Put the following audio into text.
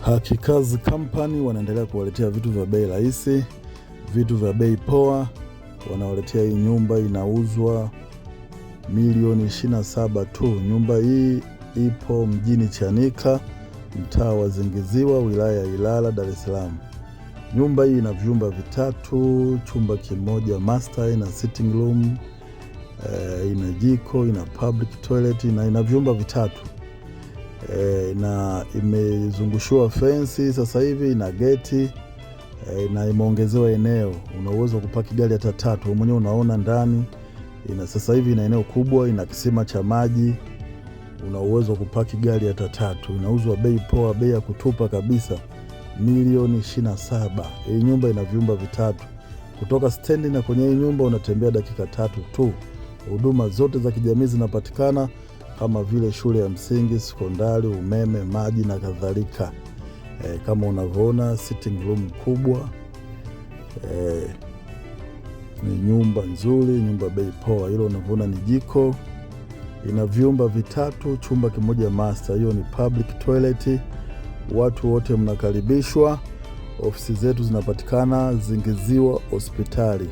Hakikazi Company wanaendelea kuwaletea vitu vya bei rahisi, vitu vya bei poa. Wanawaletea hii nyumba, inauzwa milioni 27 tu. Nyumba hii ipo mjini Chanika, mtaa wa Zingiziwa, wilaya ya Ilala, Dar es Salaam. Nyumba hii ina vyumba vitatu, chumba kimoja master, ina sitting room, ina jiko, ina public toilet, na ina vyumba vitatu. Na imezungushiwa fence, sasa hivi ina geti, na imeongezewa eneo. Una uwezo kupaki gari hata 3. Wewe mwenyewe unaona ndani. Sasa hivi ina eneo kubwa, ina kisima cha maji. Una uwezo kupaki gari hata 3. Inauzwa bei poa, bei ya kutupa kabisa, milioni 27. Hii nyumba ina vyumba vitatu. Kutoka stendi na kwenye hii nyumba unatembea dakika 3 tu. Huduma zote za kijamii zinapatikana kama vile shule ya msingi, sekondari, umeme, maji na kadhalika. Kama unavyoona, sitting room kubwa. Ni nyumba nzuri, nyumba bei poa. Hilo unavyoona ni jiko. Ina vyumba vitatu, chumba kimoja master. Hiyo ni public toilet. Watu wote mnakaribishwa. Ofisi zetu zinapatikana Zingiziwa hospitali.